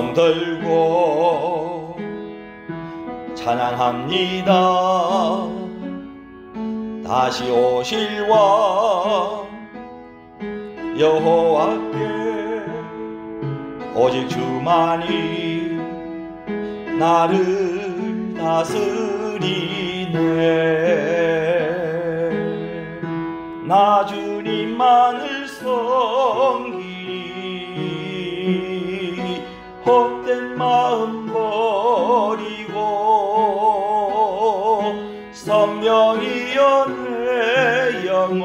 손 들고 찬양합니다. 다시 오실 왕 여호와께 오직 주만이 나를 다스리네. 나 주님만을 섬기니 헛된 마음 버리고 선명히여 내 영혼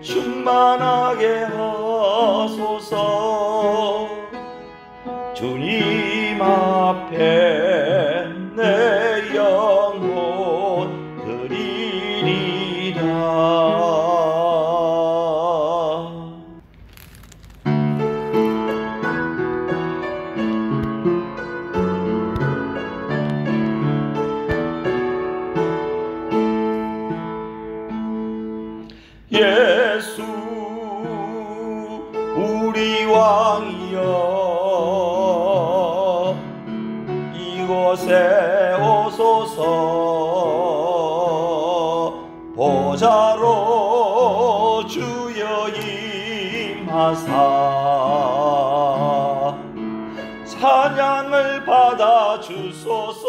충만하게 하소서. 주님 앞에 내 영혼 드리리라. 예수 우리 왕이여 이곳에 오소서. 보좌로 주여 임하사 찬양을 받아 주소서.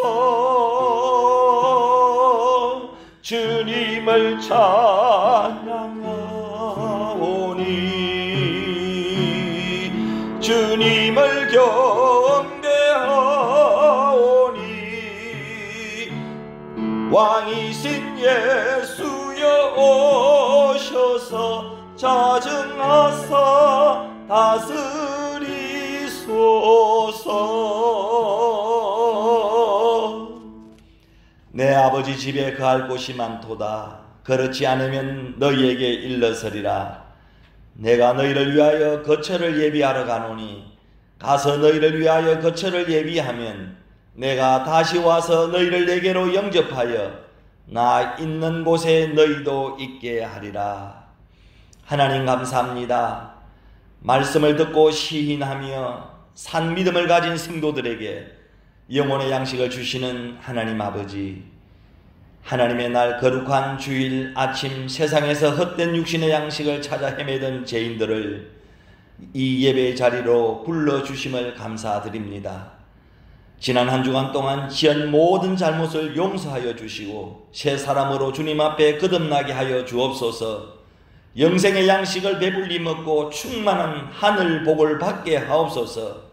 주님을 찬양하오니 주님을 경배하오니 왕이신 예수여 오셔서 자증하사 다스리소서. 내 아버지 집에 거할 곳이 많도다. 그렇지 않으면 너희에게 일러서리라. 내가 너희를 위하여 거처를 예비하러 가노니 가서 너희를 위하여 거처를 예비하면 내가 다시 와서 너희를 내게로 영접하여 나 있는 곳에 너희도 있게 하리라. 하나님 감사합니다. 말씀을 듣고 시인하며 산 믿음을 가진 성도들에게 영혼의 양식을 주시는 하나님 아버지, 하나님의 날 거룩한 주일 아침 세상에서 헛된 육신의 양식을 찾아 헤매던 죄인들을 이 예배의 자리로 불러주심을 감사드립니다. 지난 한 주간 동안 지은 모든 잘못을 용서하여 주시고 새 사람으로 주님 앞에 거듭나게 하여 주옵소서. 영생의 양식을 배불리 먹고 충만한 하늘 복을 받게 하옵소서.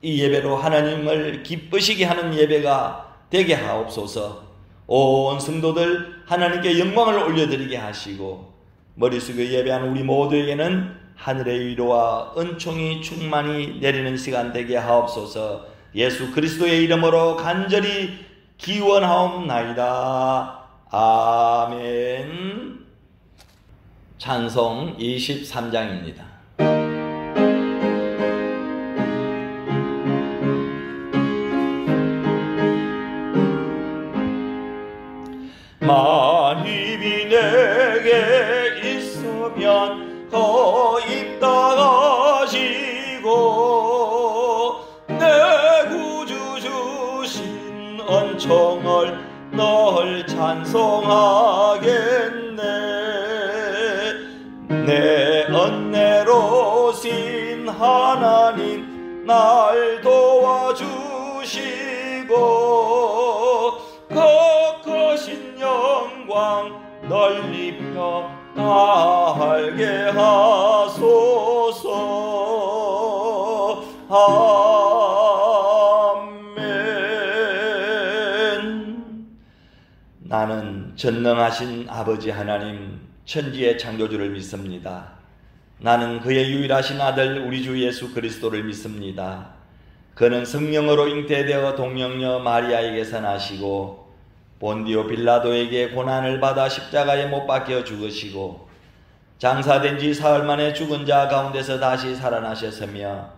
이 예배로 하나님을 기쁘시게 하는 예배가 되게 하옵소서. 온 성도들 하나님께 영광을 올려드리게 하시고 머리 숙여 예배하는 우리 모두에게는 하늘의 위로와 은총이 충만히 내리는 시간 되게 하옵소서. 예수 그리스도의 이름으로 간절히 기원하옵나이다. 아멘. 찬송 23장입니다. 만입이 내게 있으면 거입당하시고 내 구주 주신 은총을 널 찬송하겠네. 내 은혜로신 하나님 날 도와주시고 거하신 영광 널리 펴 달게 하소서. 아멘. 나는 전능하신 아버지 하나님 천지의 창조주를 믿습니다. 나는 그의 유일하신 아들 우리 주 예수 그리스도를 믿습니다. 그는 성령으로 잉태되어 동정녀 마리아에게서 나시고 본디오 빌라도에게 고난을 받아 십자가에 못 박혀 죽으시고 장사된 지 사흘 만에 죽은 자 가운데서 다시 살아나셨으며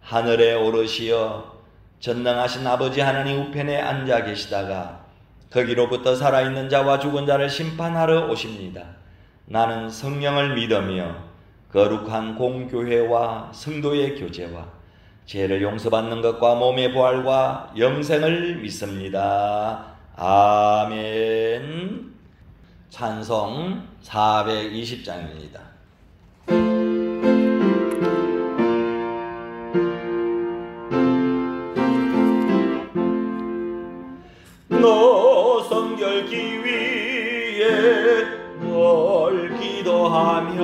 하늘에 오르시어 전능하신 아버지 하나님 우편에 앉아 계시다가 거기로부터 살아있는 자와 죽은 자를 심판하러 오십니다. 나는 성령을 믿으며 거룩한 공교회와 성도의 교제와 죄를 용서받는 것과 몸의 부활과 영생을 믿습니다. 아멘. 찬송 420장입니다. 너 성결기 위에 널 기도하며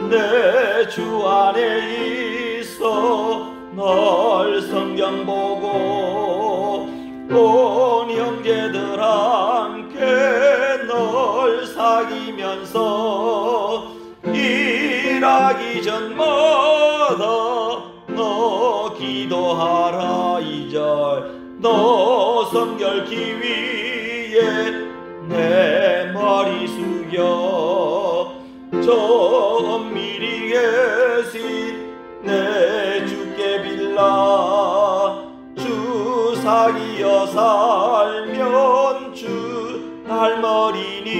내 주 안에 있어 널 성경 보고 온 형제들 함께 널 사귀면서 일하기 전마다 너 기도하라. 2절 너 성결기 위에 내 머리 숙여 저 엄밀히 계신 내 주께 빌라. 주 사귀어 살면 주 닮으리니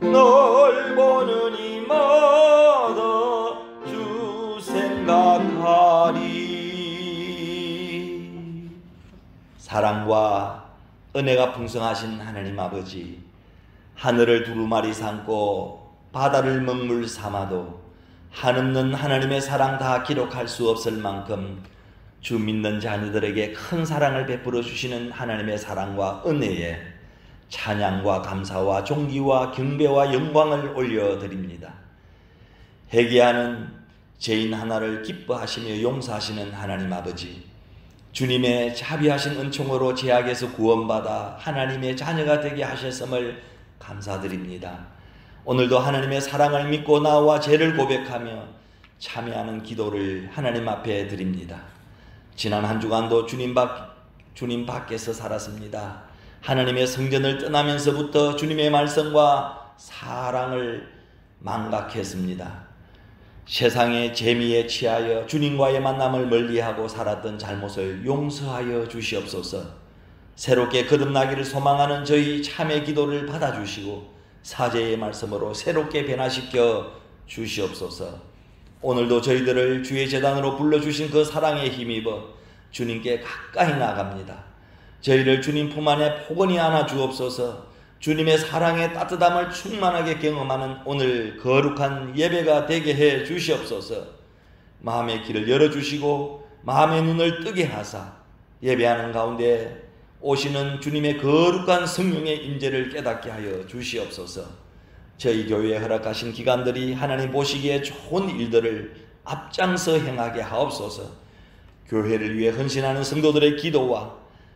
널 보는 이마다 주 생각하리. 사랑과 은혜가 풍성하신 하나님 아버지, 하늘을 두루마리 삼고 바다를 먹물 삼아도 한없는 하나님의 사랑 다 기록할 수 없을 만큼 주 믿는 자녀들에게 큰 사랑을 베풀어 주시는 하나님의 사랑과 은혜에 찬양과 감사와 존귀와 경배와 영광을 올려드립니다. 회개하는 죄인 하나를 기뻐하시며 용서하시는 하나님 아버지, 주님의 자비하신 은총으로 죄악에서 구원받아 하나님의 자녀가 되게 하셨음을 감사드립니다. 오늘도 하나님의 사랑을 믿고 나와 죄를 고백하며 참여하는 기도를 하나님 앞에 드립니다. 지난 한 주간도 주님 밖에서 살았습니다. 하나님의 성전을 떠나면서부터 주님의 말씀과 사랑을 망각했습니다. 세상의 재미에 취하여 주님과의 만남을 멀리하고 살았던 잘못을 용서하여 주시옵소서. 새롭게 거듭나기를 소망하는 저희 참회 기도를 받아주시고 사죄의 말씀으로 새롭게 변화시켜 주시옵소서. 오늘도 저희들을 주의 제단으로 불러주신 그 사랑에 힘입어 주님께 가까이 나갑니다. 저희를 주님 품 안에 포근히 안아 주옵소서. 주님의 사랑의 따뜻함을 충만하게 경험하는 오늘 거룩한 예배가 되게 해 주시옵소서. 마음의 길을 열어주시고 마음의 눈을 뜨게 하사 예배하는 가운데 오시는 주님의 거룩한 성령의 임재를 깨닫게 하여 주시옵소서. 저희 교회에 허락하신 기관들이 하나님 보시기에 좋은 일들을 앞장서 행하게 하옵소서. 교회를 위해 헌신하는 성도들의 기도와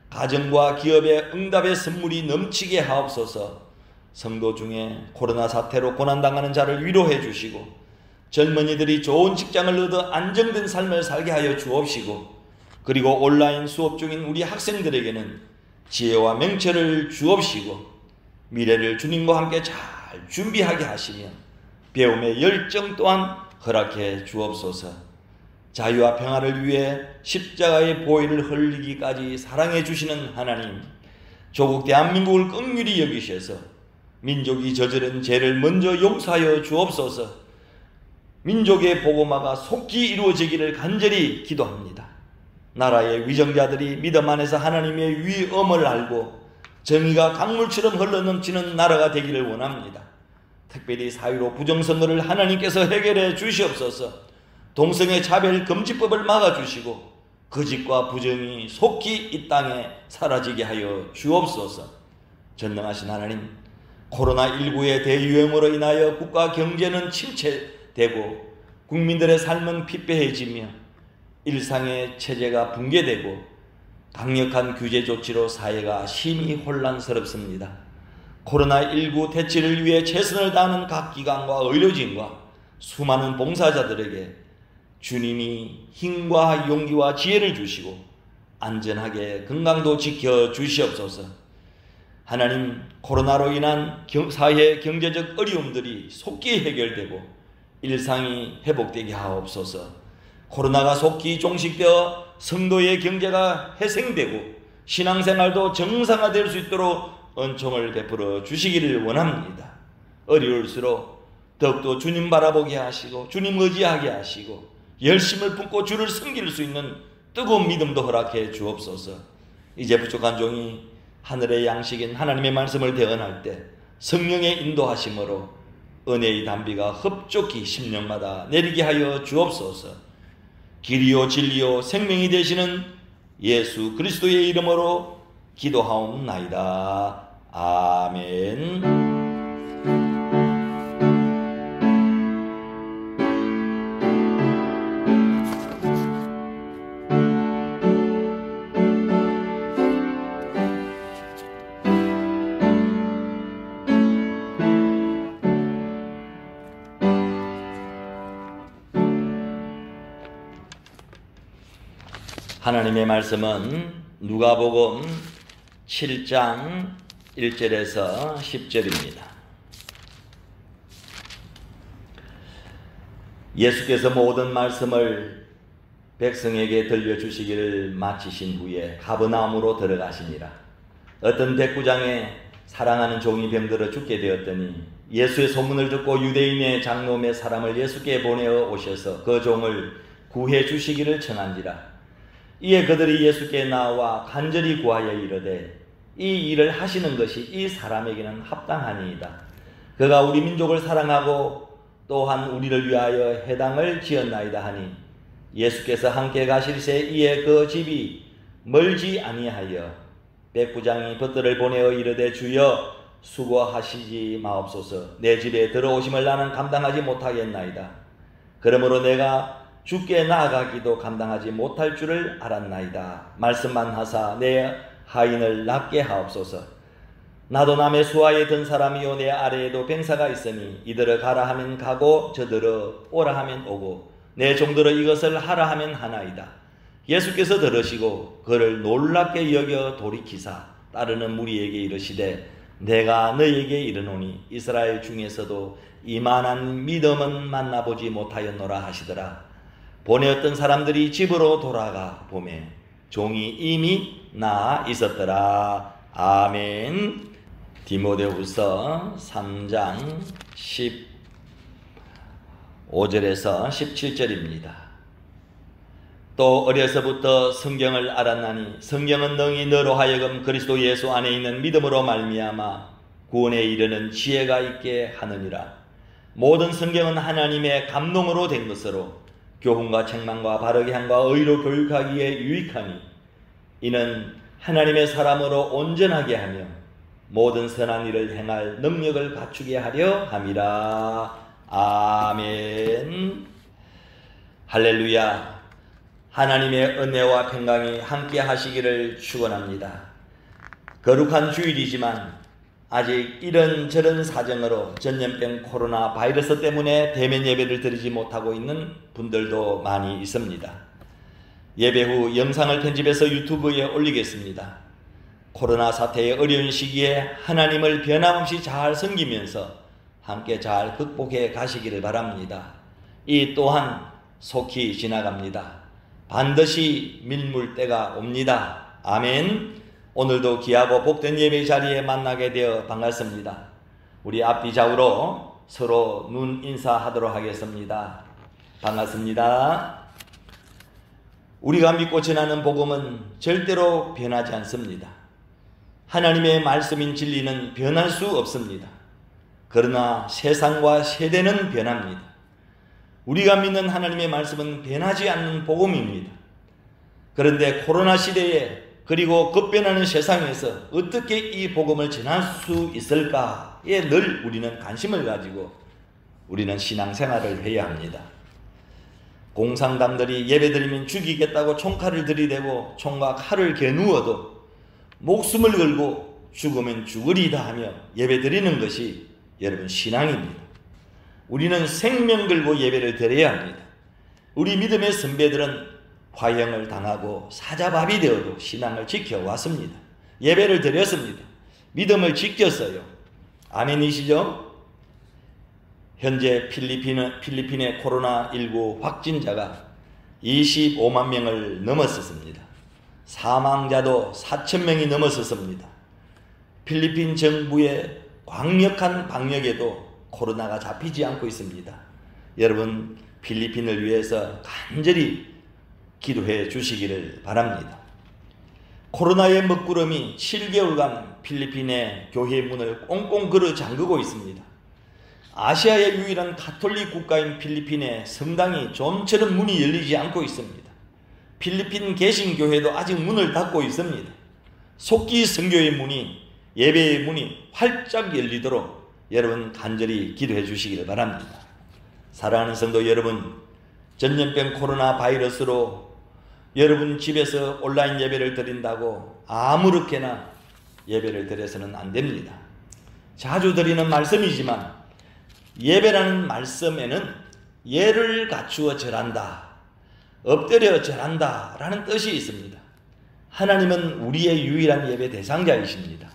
가정과 기업의 응답의 선물이 넘치게 하옵소서. 성도 중에 코로나 사태로 고난당하는 자를 위로해 주시고 젊은이들이 좋은 직장을 얻어 안정된 삶을 살게 하여 주옵시고, 그리고 온라인 수업 중인 우리 학생들에게는 지혜와 명철을 주옵시고 미래를 주님과 함께 잘 준비하게 하시며 배움의 열정 또한 허락해 주옵소서. 자유와 평화를 위해 십자가의 보혈을 흘리기까지 사랑해 주시는 하나님, 조국 대한민국을 긍휼히 여기셔서 민족이 저지른 죄를 먼저 용서하여 주옵소서. 민족의 복음화가 속히 이루어지기를 간절히 기도합니다. 나라의 위정자들이 믿음 안에서 하나님의 위엄을 알고 정의가 강물처럼 흘러넘치는 나라가 되기를 원합니다. 특별히 사회로 부정선거를 하나님께서 해결해 주시옵소서. 동성애 차별 금지법을 막아주시고 거짓과 부정이 속히 이 땅에 사라지게 하여 주옵소서. 전능하신 하나님, 코로나19의 대유행으로 인하여 국가 경제는 침체되고 국민들의 삶은 피폐해지며 일상의 체제가 붕괴되고 강력한 규제 조치로 사회가 심히 혼란스럽습니다. 코로나19 대치를 위해 최선을 다하는 각 기관과 의료진과 수많은 봉사자들에게 주님이 힘과 용기와 지혜를 주시고 안전하게 건강도 지켜 주시옵소서. 하나님, 코로나로 인한 사회 경제적 어려움들이 속히 해결되고 일상이 회복되게 하옵소서. 코로나가 속히 종식되어 성도의 경제가 회생되고 신앙생활도 정상화될 수 있도록 은총을 베풀어 주시기를 원합니다. 어려울수록 더욱더 주님 바라보게 하시고 주님 의지하게 하시고 열심을 품고 주를 섬길 수 있는 뜨거운 믿음도 허락해 주옵소서. 이제 부족한 종이 하늘의 양식인 하나님의 말씀을 대언할 때 성령의 인도하심으로 은혜의 담비가 흡족히 심령마다 내리게 하여 주옵소서. 길이요 진리요 생명이 되시는 예수 그리스도의 이름으로 기도하옵나이다. 아멘. 하나님의 말씀은 누가복음 7장 1절에서 10절입니다. 예수께서 모든 말씀을 백성에게 들려주시기를 마치신 후에 가버나움으로 들어가시니라. 어떤 백부장의 사랑하는 종이 병들어 죽게 되었더니 예수의 소문을 듣고 유대인의 장로의 사람을 예수께 보내어 오셔서 그 종을 구해 주시기를 청한지라. 이에 그들이 예수께 나와 간절히 구하여 이르되 이 일을 하시는 것이 이 사람에게는 합당하니이다. 그가 우리 민족을 사랑하고 또한 우리를 위하여 회당을 지었나이다 하니 예수께서 함께 가실새 이에 그 집이 멀지 아니하여 백부장이 벗들을 보내어 이르되 주여 수고하시지 마옵소서. 내 집에 들어오심을 나는 감당하지 못하겠나이다. 그러므로 내가 주께 나아가기도 감당하지 못할 줄을 알았나이다. 말씀만 하사 내 하인을 낫게 하옵소서. 나도 남의 수하에 든 사람이요 내 아래에도 병사가 있으니 이들을 가라 하면 가고 저들을 오라 하면 오고 내 종들을 이것을 하라 하면 하나이다. 예수께서 들으시고 그를 놀랍게 여겨 돌이키사 따르는 무리에게 이르시되 내가 너희에게 이르노니 이스라엘 중에서도 이만한 믿음은 만나보지 못하였노라 하시더라. 보내었던 사람들이 집으로 돌아가 보매 종이 이미 나아 있었더라. 아멘. 디모데후서 3장 15절에서 17절입니다. 또 어려서부터 성경을 알았나니 성경은 능히 너로 하여금 그리스도 예수 안에 있는 믿음으로 말미암아 구원에 이르는 지혜가 있게 하느니라. 모든 성경은 하나님의 감동으로 된 것으로 교훈과 책망과 바르게 함과 의로 교육하기에 유익하니 이는 하나님의 사람으로 온전하게 하며 모든 선한 일을 행할 능력을 갖추게 하려 함이라. 아멘. 할렐루야. 하나님의 은혜와 평강이 함께 하시기를 축원합니다. 거룩한 주일이지만 아직 이런저런 사정으로 전염병 코로나 바이러스 때문에 대면 예배를 드리지 못하고 있는 분들도 많이 있습니다. 예배 후 영상을 편집해서 유튜브에 올리겠습니다. 코로나 사태의 어려운 시기에 하나님을 변함없이 잘 섬기면서 함께 잘 극복해 가시기를 바랍니다. 이 또한 속히 지나갑니다. 반드시 밀물 때가 옵니다. 아멘. 오늘도 귀하고 복된 예배 자리에 만나게 되어 반갑습니다. 우리 앞뒤 좌우로 서로 눈 인사하도록 하겠습니다. 반갑습니다. 우리가 믿고 전하는 복음은 절대로 변하지 않습니다. 하나님의 말씀인 진리는 변할 수 없습니다. 그러나 세상과 세대는 변합니다. 우리가 믿는 하나님의 말씀은 변하지 않는 복음입니다. 그런데 코로나 시대에 그리고 급변하는 세상에서 어떻게 이 복음을 전할 수 있을까에 늘 우리는 관심을 가지고 우리는 신앙생활을 해야 합니다. 공산당들이 예배드리면 죽이겠다고 총칼을 들이대고 총과 칼을 겨누어도 목숨을 걸고 죽으면 죽으리다 하며 예배드리는 것이 여러분 신앙입니다. 우리는 생명 걸고 예배를 드려야 합니다. 우리 믿음의 선배들은 화형을 당하고 사자밥이 되어도 신앙을 지켜왔습니다. 예배를 드렸습니다. 믿음을 지켰어요. 아멘이시죠? 현재 필리핀의 코로나19 확진자가 25만 명을 넘었었습니다. 사망자도 4,000명이 넘었었습니다. 필리핀 정부의 강력한 방역에도 코로나가 잡히지 않고 있습니다. 여러분, 필리핀을 위해서 간절히 기도해 주시기를 바랍니다. 코로나의 먹구름이 7개월간 필리핀의 교회 문을 꽁꽁 걸어 잠그고 있습니다. 아시아의 유일한 가톨릭 국가인 필리핀의 성당이 좀처럼 문이 열리지 않고 있습니다. 필리핀 개신교회도 아직 문을 닫고 있습니다. 속기 선교의 문이, 예배의 문이 활짝 열리도록 여러분 간절히 기도해 주시기를 바랍니다. 사랑하는 성도 여러분, 전염병 코로나 바이러스로 여러분 집에서 온라인 예배를 드린다고 아무렇게나 예배를 드려서는 안 됩니다. 자주 드리는 말씀이지만 예배라는 말씀에는 예를 갖추어 절한다, 엎드려 절한다 라는 뜻이 있습니다. 하나님은 우리의 유일한 예배 대상자이십니다.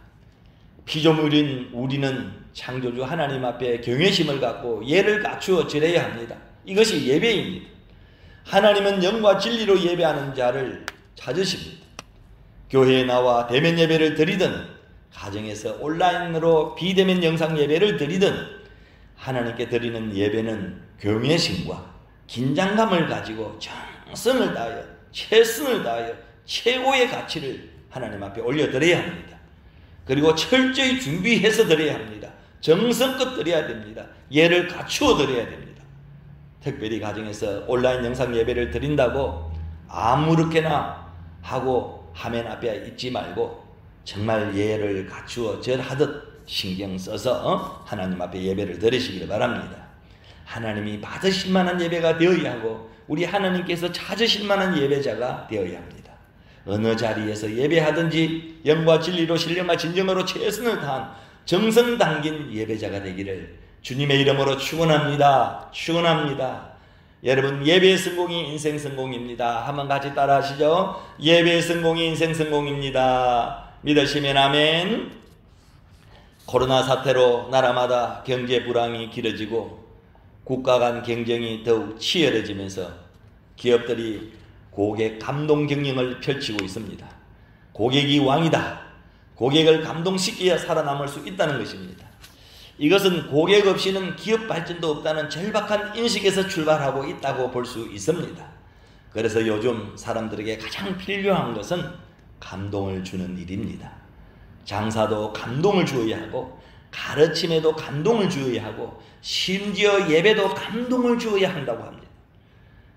피조물인 우리는 창조주 하나님 앞에 경외심을 갖고 예를 갖추어 절해야 합니다. 이것이 예배입니다. 하나님은 영과 진리로 예배하는 자를 찾으십니다. 교회에 나와 대면 예배를 드리든 가정에서 온라인으로 비대면 영상 예배를 드리든 하나님께 드리는 예배는 경외심과 긴장감을 가지고 정성을 다하여 최선을 다하여 최고의 가치를 하나님 앞에 올려드려야 합니다. 그리고 철저히 준비해서 드려야 합니다. 정성껏 드려야 됩니다. 예를 갖추어 드려야 됩니다. 특별히 가정에서 온라인 영상 예배를 드린다고 아무렇게나 하고 화면 앞에 있지 말고 정말 예를 갖추어 절하듯 신경 써서 하나님 앞에 예배를 드리시기를 바랍니다. 하나님이 받으실 만한 예배가 되어야 하고 우리 하나님께서 찾으실 만한 예배자가 되어야 합니다. 어느 자리에서 예배하든지 영과 진리로 신령과 진정으로 최선을 다한 정성 담긴 예배자가 되기를 주님의 이름으로 축원합니다. 축원합니다. 여러분, 예배의 성공이 인생 성공입니다. 한번 같이 따라 하시죠. 예배의 성공이 인생 성공입니다. 믿으시면 아멘. 코로나 사태로 나라마다 경제 불황이 길어지고 국가 간 경쟁이 더욱 치열해지면서 기업들이 고객 감동 경영을 펼치고 있습니다. 고객이 왕이다. 고객을 감동시켜야 살아남을 수 있다는 것입니다. 이것은 고객 없이는 기업 발전도 없다는 절박한 인식에서 출발하고 있다고 볼 수 있습니다. 그래서 요즘 사람들에게 가장 필요한 것은 감동을 주는 일입니다. 장사도 감동을 주어야 하고 가르침에도 감동을 주어야 하고 심지어 예배도 감동을 주어야 한다고 합니다.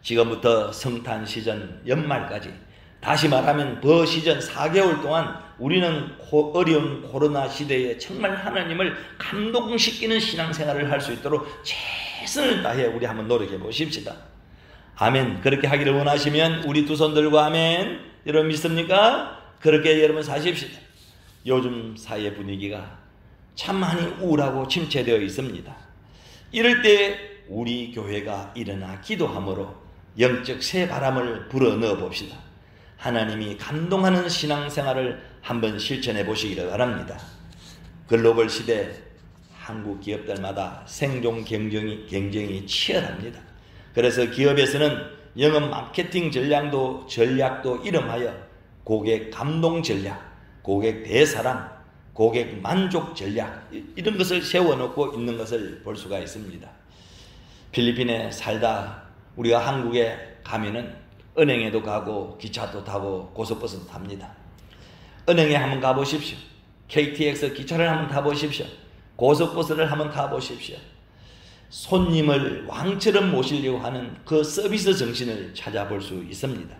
지금부터 성탄 시즌 연말까지, 다시 말하면 버시즌 4개월 동안 우리는 어려운 코로나 시대에 정말 하나님을 감동시키는 신앙생활을 할 수 있도록 최선을 다해 우리 한번 노력해 보십시다. 아멘. 그렇게 하기를 원하시면 우리 두 손 들고 아멘. 여러분 믿습니까? 그렇게 여러분 사십시다. 요즘 사회 분위기가 참 많이 우울하고 침체되어 있습니다. 이럴 때 우리 교회가 일어나 기도함으로 영적 새 바람을 불어넣어 봅시다. 하나님이 감동하는 신앙생활을 한번 실천해 보시기를 바랍니다. 글로벌 시대 한국 기업들마다 생존 경쟁이 치열합니다. 그래서 기업에서는 영업 마케팅 전략도 이름하여 고객 감동 전략, 고객 대사랑, 고객 만족 전략 이런 것을 세워놓고 있는 것을 볼 수가 있습니다. 필리핀에 살다 우리가 한국에 가면은 은행에도 가고 기차도 타고 고속버스도 탑니다. 은행에 한번 가보십시오. KTX 기차를 한번 타보십시오. 고속버스를 한번 타보십시오. 손님을 왕처럼 모시려고 하는 그 서비스 정신을 찾아볼 수 있습니다.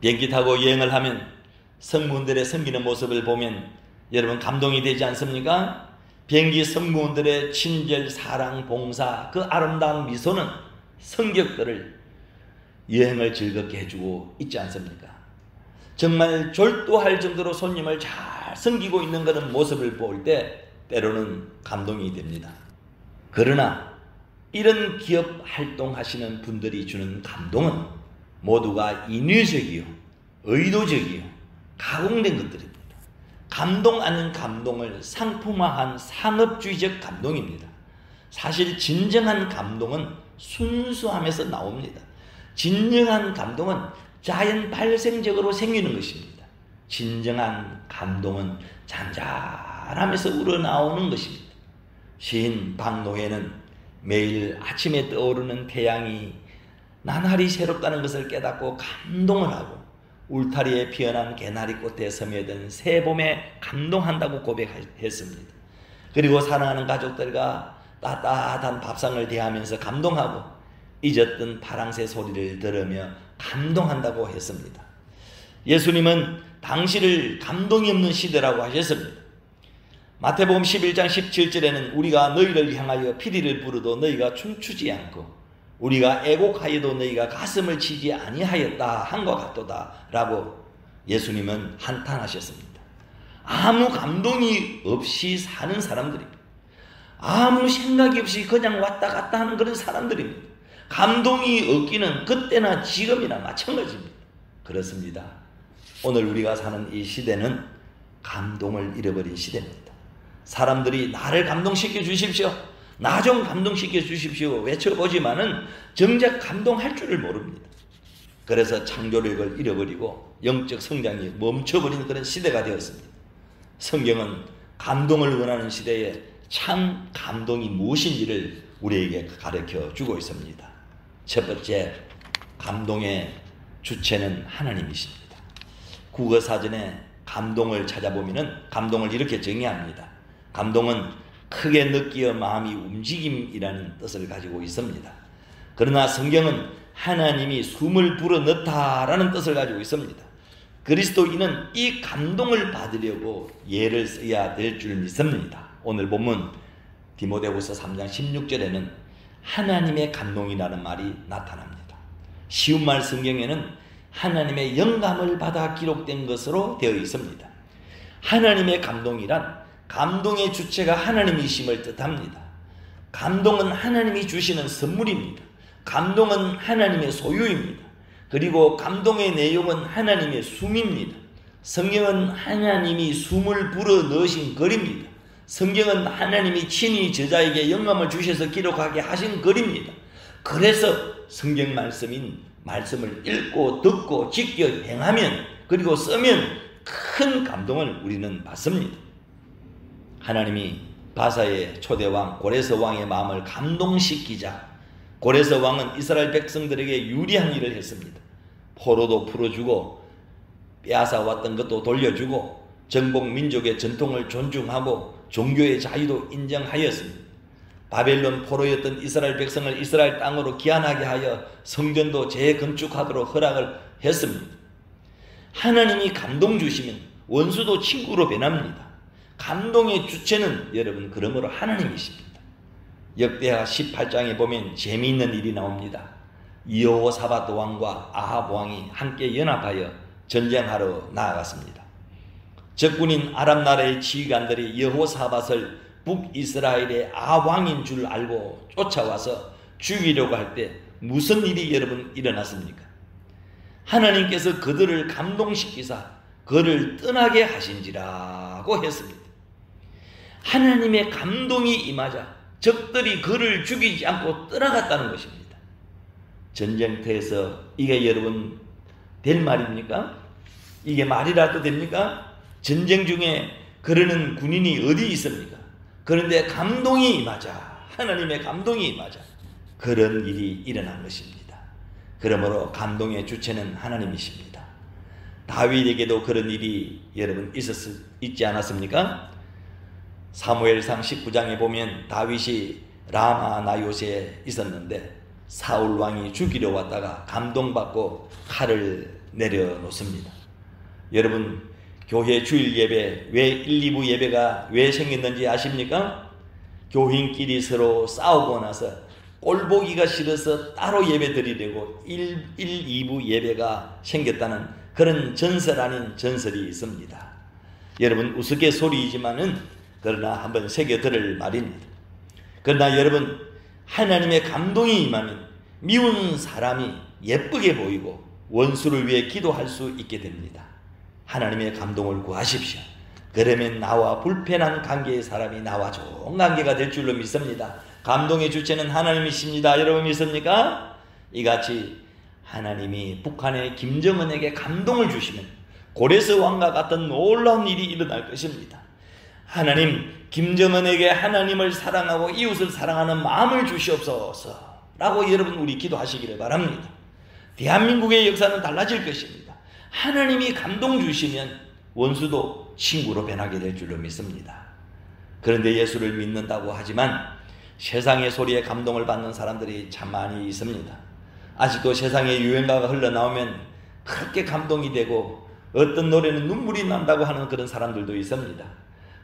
비행기 타고 여행을 하면 승무원들의 섬기는 모습을 보면 여러분 감동이 되지 않습니까? 비행기 승무원들의 친절, 사랑, 봉사, 그 아름다운 미소는 성격들을 여행을 즐겁게 해주고 있지 않습니까? 정말 졸도할 정도로 손님을 잘 섬기고 있는 그런 모습을 볼 때 때로는 감동이 됩니다. 그러나 이런 기업 활동하시는 분들이 주는 감동은 모두가 인위적이요, 의도적이요, 가공된 것들입니다. 감동 아닌 감동을 상품화한 상업주의적 감동입니다. 사실 진정한 감동은 순수함에서 나옵니다. 진정한 감동은 자연 발생적으로 생기는 것입니다. 진정한 감동은 잔잔함에서 우러나오는 것입니다. 시인 박노해는 매일 아침에 떠오르는 태양이 나날이 새롭다는 것을 깨닫고 감동을 하고 울타리에 피어난 개나리꽃에 스며든 새봄에 감동한다고 고백했습니다. 그리고 사랑하는 가족들과 따뜻한 밥상을 대하면서 감동하고 잊었던 파랑새 소리를 들으며 감동한다고 했습니다. 예수님은 당시를 감동이 없는 시대라고 하셨습니다. 마태복음 11장 17절에는 우리가 너희를 향하여 피리를 부르도 너희가 춤추지 않고 우리가 애곡하여도 너희가 가슴을 치지 아니하였다 한 것 같도다 라고 예수님은 한탄하셨습니다. 아무 감동이 없이 사는 사람들입니다. 아무 생각이 없이 그냥 왔다 갔다 하는 그런 사람들입니다. 감동이 없기는 그때나 지금이나 마찬가지입니다. 그렇습니다. 오늘 우리가 사는 이 시대는 감동을 잃어버린 시대입니다. 사람들이 나를 감동시켜 주십시오, 나 좀 감동시켜 주십시오 외쳐보지만은 정작 감동할 줄을 모릅니다. 그래서 창조력을 잃어버리고 영적 성장이 멈춰버린 그런 시대가 되었습니다. 성경은 감동을 원하는 시대에 참 감동이 무엇인지를 우리에게 가르쳐 주고 있습니다. 첫 번째, 감동의 주체는 하나님이십니다. 국어사전에 감동을 찾아보면 감동을 이렇게 정의합니다. 감동은 크게 느끼어 마음이 움직임이라는 뜻을 가지고 있습니다. 그러나 성경은 하나님이 숨을 불어넣다라는 뜻을 가지고 있습니다. 그리스도인은 이 감동을 받으려고 예를 써야 될 줄 믿습니다. 오늘 본문 디모데후서 3장 16절에는 하나님의 감동이라는 말이 나타납니다. 쉬운 말 성경에는 하나님의 영감을 받아 기록된 것으로 되어 있습니다. 하나님의 감동이란 감동의 주체가 하나님이심을 뜻합니다. 감동은 하나님이 주시는 선물입니다. 감동은 하나님의 소유입니다. 그리고 감동의 내용은 하나님의 숨입니다. 성경은 하나님이 숨을 불어 넣으신 글입니다. 성경은 하나님이 친히 저자에게 영감을 주셔서 기록하게 하신 글입니다. 그래서 성경 말씀을 읽고 듣고 지켜 행하면 그리고 쓰면 큰 감동을 우리는 받습니다. 하나님이 바사의 초대왕 고레스 왕의 마음을 감동시키자 고레스 왕은 이스라엘 백성들에게 유리한 일을 했습니다. 포로도 풀어주고 빼앗아 왔던 것도 돌려주고 정복 민족의 전통을 존중하고 종교의 자유도 인정하였습니다. 바벨론 포로였던 이스라엘 백성을 이스라엘 땅으로 귀환하게 하여 성전도 재건축하도록 허락을 했습니다. 하나님이 감동 주시면 원수도 친구로 변합니다. 감동의 주체는 여러분 그러므로 하나님이십니다. 역대하 18장에 보면 재미있는 일이 나옵니다. 여호사밧 왕과 아합 왕이 함께 연합하여 전쟁하러 나아갔습니다. 적군인 아람 나라의 지휘관들이 여호사밧을 북이스라엘의 아왕인 줄 알고 쫓아와서 죽이려고 할 때 무슨 일이 여러분 일어났습니까? 하나님께서 그들을 감동시키사 그를 떠나게 하신지라고 했습니다. 하나님의 감동이 임하자 적들이 그를 죽이지 않고 떠나갔다는 것입니다. 전쟁터에서 이게 여러분 될 말입니까? 이게 말이라도 됩니까? 전쟁 중에 그러는 군인이 어디 있습니까? 그런데 감동이 임하자, 하나님의 감동이 임하자 그런 일이 일어난 것입니다. 그러므로 감동의 주체는 하나님이십니다. 다윗에게도 그런 일이 여러분 있지 않았습니까? 사무엘상 19장에 보면 다윗이 라마 나요시에 있었는데 사울 왕이 죽이려 왔다가 감동받고 칼을 내려놓습니다. 여러분 교회 주일 예배 왜 1, 2부 예배가 왜 생겼는지 아십니까? 교인끼리 서로 싸우고 나서 꼴보기가 싫어서 따로 예배 드리려고 1, 2부 예배가 생겼다는 그런 전설 아닌 전설이 있습니다. 여러분 우스갯소리이지만은 그러나 한번 새겨 들을 말입니다. 그러나 여러분 하나님의 감동이 임하면 미운 사람이 예쁘게 보이고 원수를 위해 기도할 수 있게 됩니다. 하나님의 감동을 구하십시오. 그러면 나와 불편한 관계의 사람이 나와 좋은 관계가 될 줄로 믿습니다. 감동의 주체는 하나님이십니다. 여러분 믿습니까? 이같이 하나님이 북한의 김정은에게 감동을 주시면 고레스 왕과 같은 놀라운 일이 일어날 것입니다. 하나님, 김정은에게 하나님을 사랑하고 이웃을 사랑하는 마음을 주시옵소서 라고 여러분 우리 기도하시기를 바랍니다. 대한민국의 역사는 달라질 것입니다. 하나님이 감동 주시면 원수도 친구로 변하게 될 줄로 믿습니다. 그런데 예수를 믿는다고 하지만 세상의 소리에 감동을 받는 사람들이 참 많이 있습니다. 아직도 세상의 유행가가 흘러나오면 그렇게 감동이 되고 어떤 노래는 눈물이 난다고 하는 그런 사람들도 있습니다.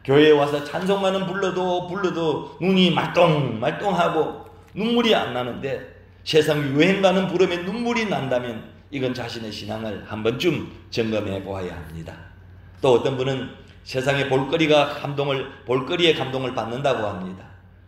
교회에 와서 찬송가는 불러도 눈이 말똥말똥하고 눈물이 안 나는데 세상 유행가는 부르면 눈물이 난다면 이건 자신의 신앙을 한 번쯤 점검해 보아야 합니다. 또 어떤 분은 세상의 볼거리에 감동을 받는다고 합니다.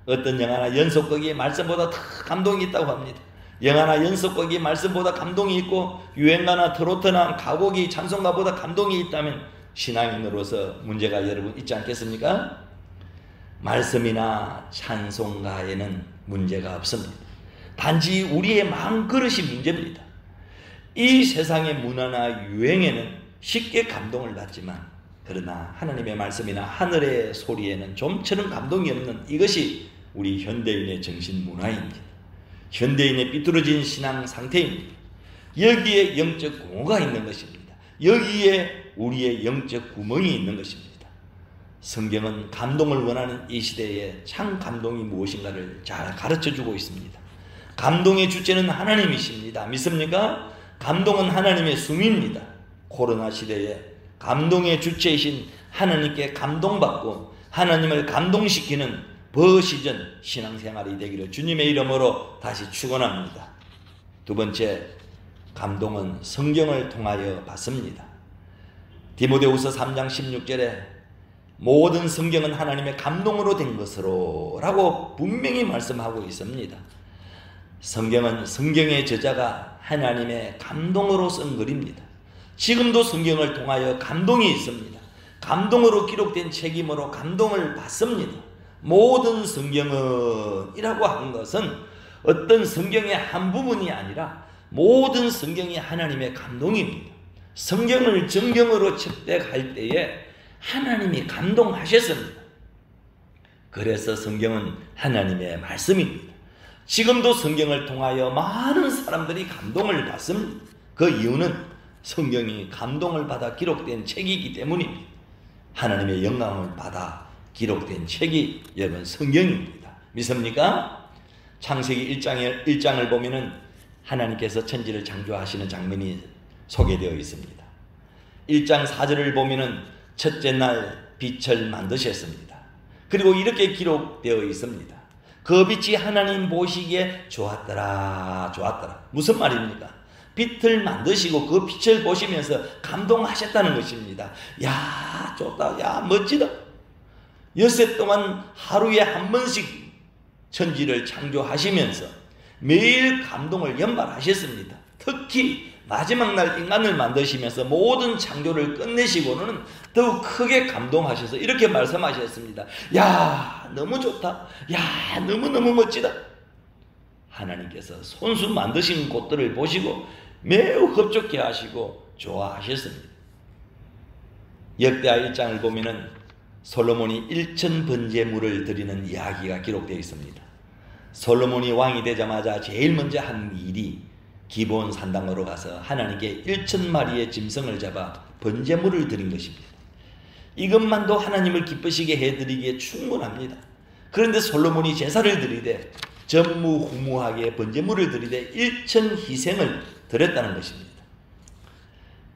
어떤 영화나 연속극이 말씀보다 더 감동이 있다고 합니다. 영화나 연속극이 말씀보다 감동이 있고 유행가나 트로트나 가곡이 찬송가보다 감동이 있다면 신앙인으로서 문제가 여러분 있지 않겠습니까? 말씀이나 찬송가에는 문제가 없습니다. 단지 우리의 마음그릇이 문제입니다. 이 세상의 문화나 유행에는 쉽게 감동을 받지만 그러나 하나님의 말씀이나 하늘의 소리에는 좀처럼 감동이 없는 이것이 우리 현대인의 정신 문화입니다. 현대인의 삐뚤어진 신앙 상태입니다. 여기에 영적 공허가 있는 것입니다. 여기에 우리의 영적 구멍이 있는 것입니다. 성경은 감동을 원하는 이 시대에 참 감동이 무엇인가를 잘 가르쳐주고 있습니다. 감동의 주체는 하나님이십니다. 믿습니까? 감동은 하나님의 숨입니다. 코로나 시대에 감동의 주체이신 하나님께 감동받고 하나님을 감동시키는 버시전 신앙생활이 되기를 주님의 이름으로 다시 축원합니다. 두 번째, 감동은 성경을 통하여 받습니다. 디모데후서 3장 16절에 모든 성경은 하나님의 감동으로 된 것으로 라고 분명히 말씀하고 있습니다. 성경은 성경의 저자가 하나님의 감동으로 쓴 글입니다. 지금도 성경을 통하여 감동이 있습니다. 감동으로 기록된 책임으로 감동을 받습니다. 모든 성경은 이라고 한 것은 어떤 성경의 한 부분이 아니라 모든 성경이 하나님의 감동입니다. 성경을 정경으로 척득할 때에 하나님이 감동하셨습니다. 그래서 성경은 하나님의 말씀입니다. 지금도 성경을 통하여 많은 사람들이 감동을 받습니다. 그 이유는 성경이 감동을 받아 기록된 책이기 때문입니다. 하나님의 영광을 받아 기록된 책이 여러분 성경입니다. 믿습니까? 창세기 1장을 보면은 하나님께서 천지를 창조하시는 장면이 소개되어 있습니다. 1장 4절을 보면은 첫째 날 빛을 만드셨습니다. 그리고 이렇게 기록되어 있습니다. 그 빛이 하나님 보시기에 좋았더라. 무슨 말입니까? 빛을 만드시고 그 빛을 보시면서 감동하셨다는 것입니다. 야, 좋다. 야, 멋지다. 엿새 동안 하루에 한 번씩 천지를 창조하시면서 매일 감동을 연발하셨습니다. 특히 마지막 날 인간을 만드시면서 모든 창조를 끝내시고는 더욱 크게 감동하셔서 이렇게 말씀하셨습니다. 야, 너무 좋다. 야, 너무너무 멋지다. 하나님께서 손수 만드신 곳들을 보시고 매우 흡족해 하시고 좋아하셨습니다. 역대하 1장을 보면은 솔로몬이 1천 번제물을 드리는 이야기가 기록되어 있습니다. 솔로몬이 왕이 되자마자 제일 먼저 한 일이 기브온 산당으로 가서 하나님께 1,000마리의 짐승을 잡아 번제물을 드린 것입니다. 이것만도 하나님을 기쁘시게 해드리기에 충분합니다. 그런데 솔로몬이 제사를 드리되 전무후무하게 번제물을 드리되 1,000 희생을 드렸다는 것입니다.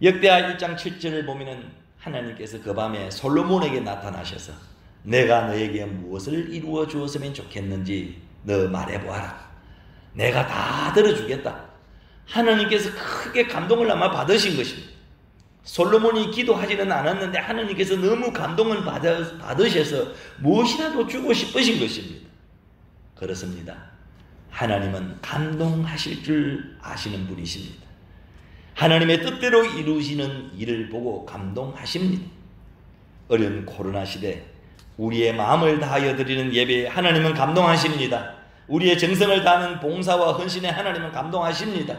역대하 1장 7절을 보면은 하나님께서 그 밤에 솔로몬에게 나타나셔서 내가 너에게 무엇을 이루어 주었으면 좋겠는지 너 말해보아라. 내가 다 들어주겠다. 하나님께서 크게 감동을 아마 받으신 것입니다. 솔로몬이 기도하지는 않았는데 하나님께서 너무 감동을 받으셔서 무엇이라도 주고 싶으신 것입니다. 그렇습니다. 하나님은 감동하실 줄 아시는 분이십니다. 하나님의 뜻대로 이루시는 일을 보고 감동하십니다. 어려운 코로나 시대 우리의 마음을 다하여 드리는 예배에 하나님은 감동하십니다. 우리의 정성을 다하는 봉사와 헌신에 하나님은 감동하십니다.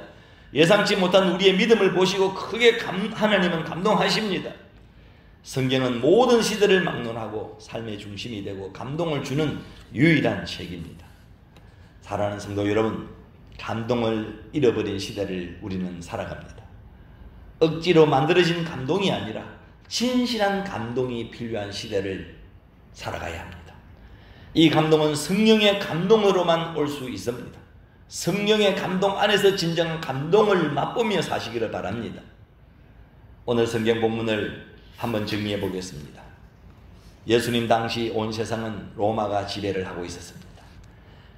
예상치 못한 우리의 믿음을 보시고 크게 하나님은 감동하십니다. 성경은 모든 시대를 막론하고 삶의 중심이 되고 감동을 주는 유일한 책입니다. 사랑하는 성도 여러분, 감동을 잃어버린 시대를 우리는 살아갑니다. 억지로 만들어진 감동이 아니라 진실한 감동이 필요한 시대를 살아가야 합니다. 이 감동은 성령의 감동으로만 올 수 있습니다. 성령의 감동 안에서 진정한 감동을 맛보며 사시기를 바랍니다. 오늘 성경 본문을 한번 정리해 보겠습니다. 예수님 당시 온 세상은 로마가 지배를 하고 있었습니다.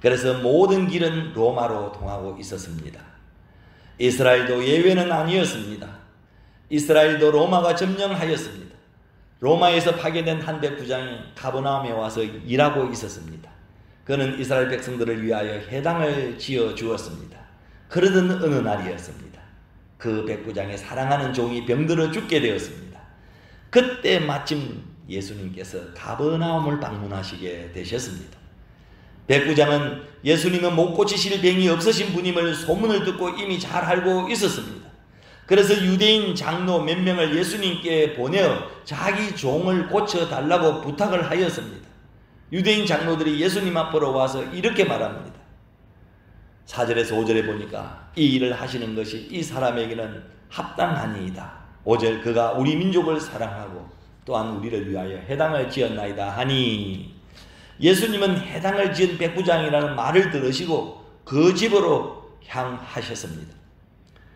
그래서 모든 길은 로마로 통하고 있었습니다. 이스라엘도 예외는 아니었습니다. 이스라엘도 로마가 점령하였습니다. 로마에서 파견된 한 백부장이 가버나움에 와서 일하고 있었습니다. 그는 이스라엘 백성들을 위하여 회당을 지어 주었습니다. 그러던 어느 날이었습니다. 그 백부장의 사랑하는 종이 병들어 죽게 되었습니다. 그때 마침 예수님께서 가버나움을 방문하시게 되셨습니다. 백부장은 예수님은 못 고치실 병이 없으신 분임을 소문을 듣고 이미 잘 알고 있었습니다. 그래서 유대인 장로 몇 명을 예수님께 보내어 자기 종을 고쳐달라고 부탁을 하였습니다. 유대인 장로들이 예수님 앞으로 와서 이렇게 말합니다. 4절에서 5절에 보니까 이 일을 하시는 것이 이 사람에게는 합당하니이다. 5절 그가 우리 민족을 사랑하고 또한 우리를 위하여 회당을 지었나이다 하니, 예수님은 회당을 지은 백부장이라는 말을 들으시고 그 집으로 향하셨습니다.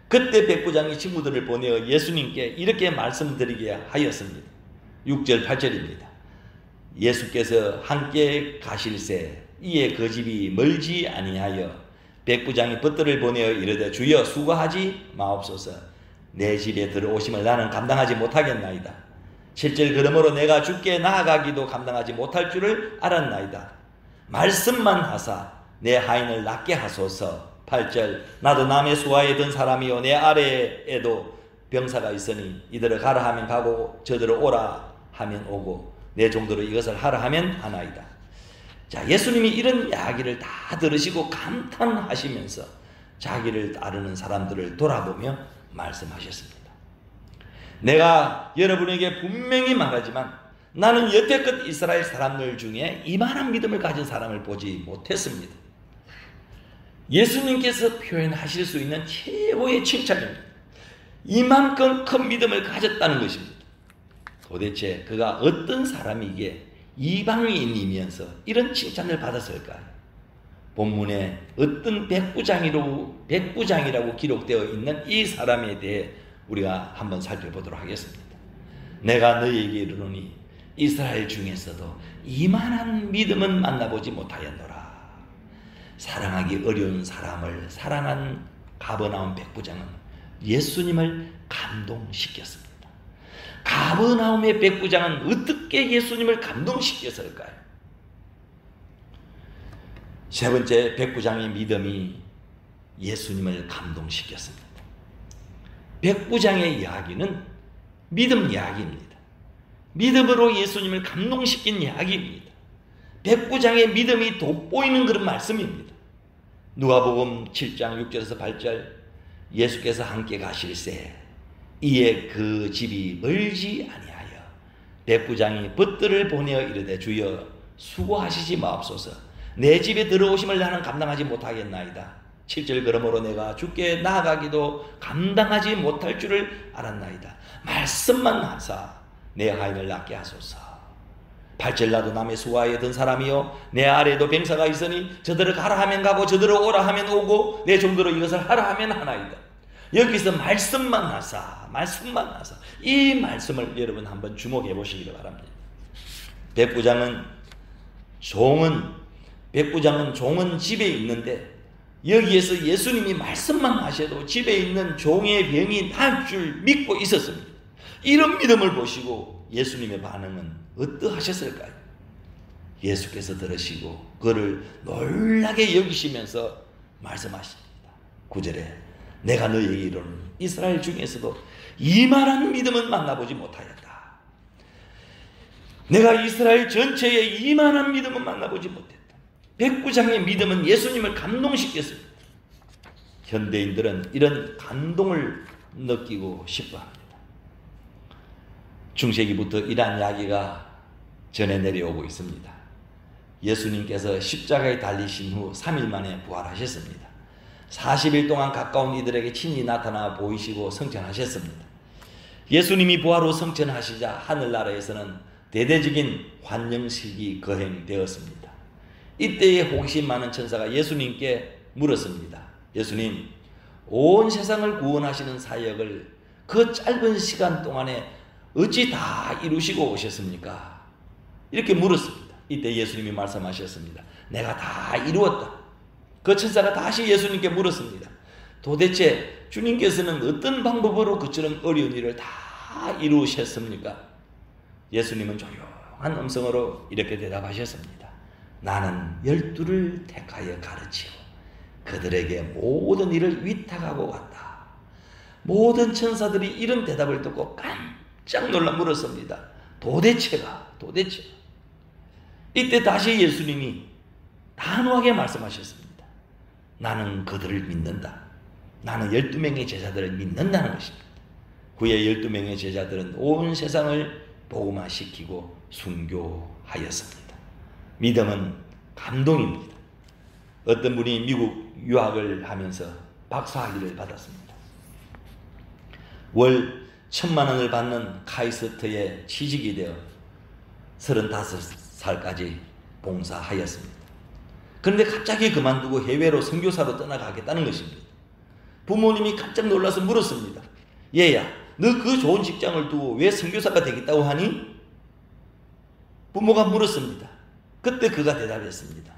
그때 백부장이 친구들을 보내어 예수님께 이렇게 말씀드리게 하였습니다. 6절 8절입니다. 예수께서 함께 가실새 이에 그 집이 멀지 아니하여 백부장이 벗들을 보내어 이르되 주여 수고하지 마옵소서. 내 집에 들어오심을 나는 감당하지 못하겠나이다. 7절 그러므로 내가 주께 나아가기도 감당하지 못할 줄을 알았나이다. 말씀만 하사 내 하인을 낫게 하소서. 8절 나도 남의 수하에 든 사람이요 내 아래에도 병사가 있으니 이들을 가라 하면 가고 저들을 오라 하면 오고 내 종들을 이것을 하라 하면 하나이다. 자, 예수님이 이런 이야기를 다 들으시고 감탄하시면서 자기를 따르는 사람들을 돌아보며 말씀하셨습니다. 내가 여러분에게 분명히 말하지만 나는 여태껏 이스라엘 사람들 중에 이만한 믿음을 가진 사람을 보지 못했습니다. 예수님께서 표현하실 수 있는 최고의 칭찬입니다. 이만큼 큰 믿음을 가졌다는 것입니다. 도대체 그가 어떤 사람이기에 이방인이면서 이런 칭찬을 받았을까요? 본문에 어떤 백부장이라고 기록되어 있는 이 사람에 대해 우리가 한번 살펴보도록 하겠습니다. 내가 너희에게 이르노니 이스라엘 중에서도 이만한 믿음은 만나보지 못하였노라. 사랑하기 어려운 사람을 사랑한 가버나움 백부장은 예수님을 감동시켰습니다. 가버나움의 백부장은 어떻게 예수님을 감동시켰을까요? 세 번째, 백부장의 믿음이 예수님을 감동시켰습니다. 백부장의 이야기는 믿음 이야기입니다. 믿음으로 예수님을 감동시킨 이야기입니다. 백부장의 믿음이 돋보이는 그런 말씀입니다. 누가복음 7장 6절에서 8절 예수께서 함께 가실새 이에 그 집이 멀지 아니하여 백부장이 벗들을 보내어 이르되 주여 수고하시지 마옵소서. 내 집에 들어오심을 나는 감당하지 못하겠나이다. 7절 그러므로 내가 주께 나아가기도 감당하지 못할 줄을 알았나이다. 말씀만 하사 내 하인을 낫게 하소서. 8절 나도 남의 수하에 든 사람이요 내 아래에도 병사가 있으니 저들을 가라 하면 가고 저들을 오라 하면 오고 내 종들을 이것을 하라 하면 하나이다. 여기서 말씀만 하사 이 말씀을 여러분 한번 주목해 보시기를 바랍니다. 백부장은 종은 집에 있는데 여기에서 예수님이 말씀만 하셔도 집에 있는 종의 병이 나을 줄 믿고 있었습니다. 이런 믿음을 보시고 예수님의 반응은 어떠하셨을까요? 예수께서 들으시고 그를 놀라게 여기시면서 말씀하십니다. 9절에 내가 너희에게 이르노니 이스라엘 중에서도 이만한 믿음은 만나보지 못하였다. 내가 이스라엘 전체에 이만한 믿음은 만나보지 못했다. 백부장의 믿음은 예수님을 감동시켰습니다. 현대인들은 이런 감동을 느끼고 싶어합니다. 중세기부터 이러한 이야기가 전해 내려오고 있습니다. 예수님께서 십자가에 달리신 후 3일 만에 부활하셨습니다. 40일 동안 가까운 이들에게 친히 나타나 보이시고 성천하셨습니다. 예수님이 부활 후 성천하시자 하늘나라에서는 대대적인 환영식이 거행되었습니다. 이때에 호기심 많은 천사가 예수님께 물었습니다. 예수님, 온 세상을 구원하시는 사역을 그 짧은 시간 동안에 어찌 다 이루시고 오셨습니까? 이렇게 물었습니다. 이때 예수님이 말씀하셨습니다. 내가 다 이루었다. 그 천사가 다시 예수님께 물었습니다. 도대체 주님께서는 어떤 방법으로 그처럼 어려운 일을 다 이루셨습니까? 예수님은 조용한 음성으로 이렇게 대답하셨습니다. 나는 12를 택하여 가르치고 그들에게 모든 일을 위탁하고 왔다. 모든 천사들이 이런 대답을 듣고 깜짝 놀라 물었습니다. 도대체가. 이때 다시 예수님이 단호하게 말씀하셨습니다. 나는 그들을 믿는다. 나는 12명의 제자들을 믿는다는 것입니다. 후에 12명의 제자들은 온 세상을 복음화시키고 순교하였습니다. 믿음은 감동입니다. 어떤 분이 미국 유학을 하면서 박사학위를 받았습니다. 월 1,000만 원을 받는 카이스트에 취직이 되어 35살까지 봉사하였습니다. 그런데 갑자기 그만두고 해외로 선교사로 떠나가겠다는 것입니다. 부모님이 깜짝 놀라서 물었습니다. 얘야, 너 그 좋은 직장을 두고 왜 선교사가 되겠다고 하니? 부모가 물었습니다. 그때 그가 대답했습니다.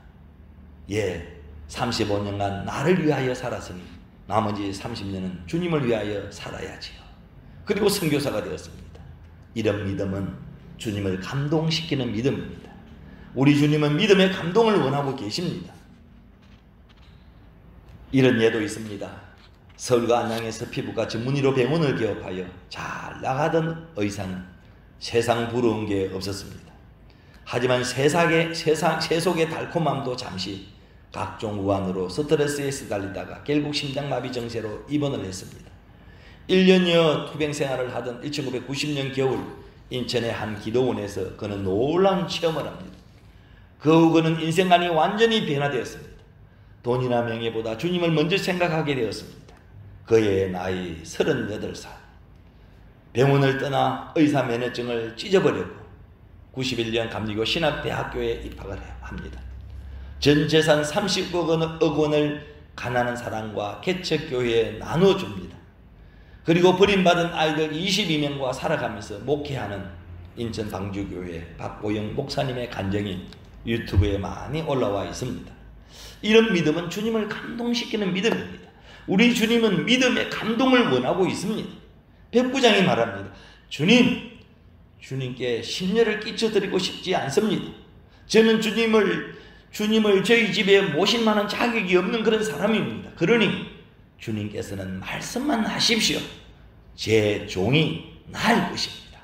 예, 35년간 나를 위하여 살았으니 나머지 30년은 주님을 위하여 살아야지요. 그리고 선교사가 되었습니다. 이런 믿음은 주님을 감동시키는 믿음입니다. 우리 주님은 믿음의 감동을 원하고 계십니다. 이런 예도 있습니다. 서울과 안양에서 피부과 전문의로 병원을 개업하여 잘 나가던 의사는 세상 부러운 게 없었습니다. 하지만 세속의 달콤함도 잠시 각종 우환으로 스트레스에 시달리다가 결국 심장마비 증세로 입원을 했습니다. 1년여 투병 생활을 하던 1990년 겨울 인천의 한 기도원에서 그는 놀라운 체험을 합니다. 그 후 그는 인생관이 완전히 변화되었습니다. 돈이나 명예보다 주님을 먼저 생각하게 되었습니다. 그의 나이 38살. 병원을 떠나 의사 면허증을 찢어버렸고 91년 감리교 신학대학교에 입학을 합니다. 전 재산 30억 원을 가난한 사람과 개척교회에 나눠줍니다. 그리고 버림받은 아이들 22명과 살아가면서 목회하는 인천 방주교회 박보영 목사님의 간증이 유튜브에 많이 올라와 있습니다. 이런 믿음은 주님을 감동시키는 믿음입니다. 우리 주님은 믿음의 감동을 원하고 있습니다. 백부장이 말합니다. 주님께 심려를 끼쳐드리고 싶지 않습니다. 저는 주님을 저희 집에 모실 만한 자격이 없는 그런 사람입니다. 그러니 주님께서는 말씀만 하십시오. 제 종이 나을 것입니다.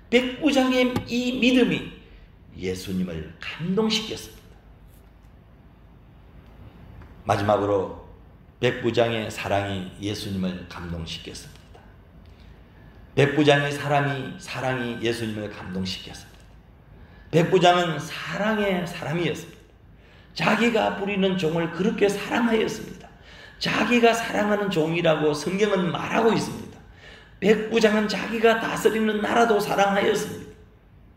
백부장의 이 믿음이 예수님을 감동시켰습니다. 마지막으로 백부장의 사랑이 예수님을 감동시켰습니다. 백부장의 사랑이 예수님을 감동시켰습니다. 백부장은 사랑의 사람이었습니다. 자기가 부리는 종을 그렇게 사랑하였습니다. 자기가 사랑하는 종이라고 성경은 말하고 있습니다. 백부장은 자기가 다스리는 나라도 사랑하였습니다.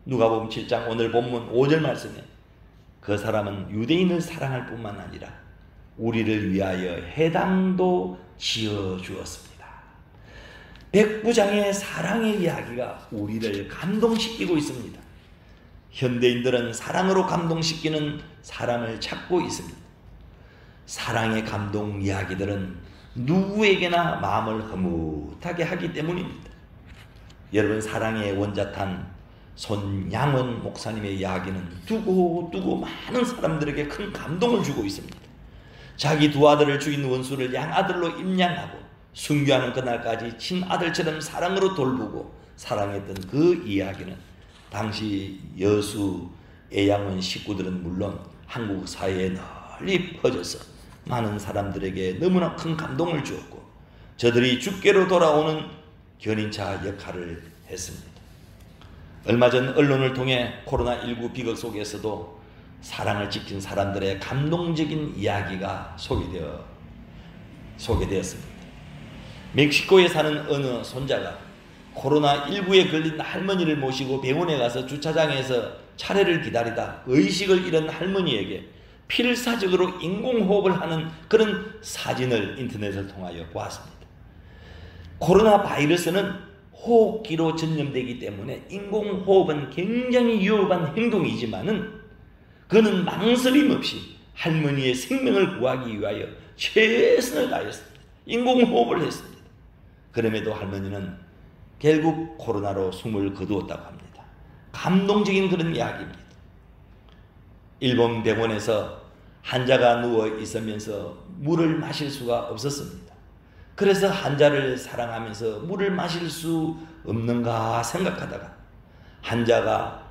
누가복음 7장 오늘 본문 5절 말씀에 그 사람은 유대인을 사랑할 뿐만 아니라 우리를 위하여 해당도 지어주었습니다. 백부장의 사랑의 이야기가 우리를 감동시키고 있습니다. 현대인들은 사랑으로 감동시키는 사람을 찾고 있습니다. 사랑의 감동 이야기들은 누구에게나 마음을 흐뭇하게 하기 때문입니다. 여러분, 사랑의 원자탄 손양원 목사님의 이야기는 두고 많은 사람들에게 큰 감동을 주고 있습니다. 자기 두 아들을 죽인 원수를 양아들로 입양하고 순교하는 그날까지 친아들처럼 사랑으로 돌보고 사랑했던 그 이야기는 당시 여수 애양원 식구들은 물론 한국 사회에 널리 퍼져서 많은 사람들에게 너무나 큰 감동을 주었고 저들이 주께로 돌아오는 견인차 역할을 했습니다. 얼마 전 언론을 통해 코로나19 비극 속에서도 사랑을 지킨 사람들의 감동적인 이야기가 소개되었습니다. 멕시코에 사는 어느 손자가 코로나19에 걸린 할머니를 모시고 병원에 가서 주차장에서 차례를 기다리다 의식을 잃은 할머니에게 필사적으로 인공호흡을 하는 그런 사진을 인터넷을 통하여 보았습니다. 코로나 바이러스는 호흡기로 전염되기 때문에 인공호흡은 굉장히 위험한 행동이지만은 그는 망설임 없이 할머니의 생명을 구하기 위하여 최선을 다했습니다. 인공호흡을 했습니다. 그럼에도 할머니는 결국 코로나로 숨을 거두었다고 합니다. 감동적인 그런 이야기입니다. 일본 병원에서 환자가 누워 있으면서 물을 마실 수가 없었습니다. 그래서 환자를 사랑하면서 물을 마실 수 없는가 생각하다가 환자가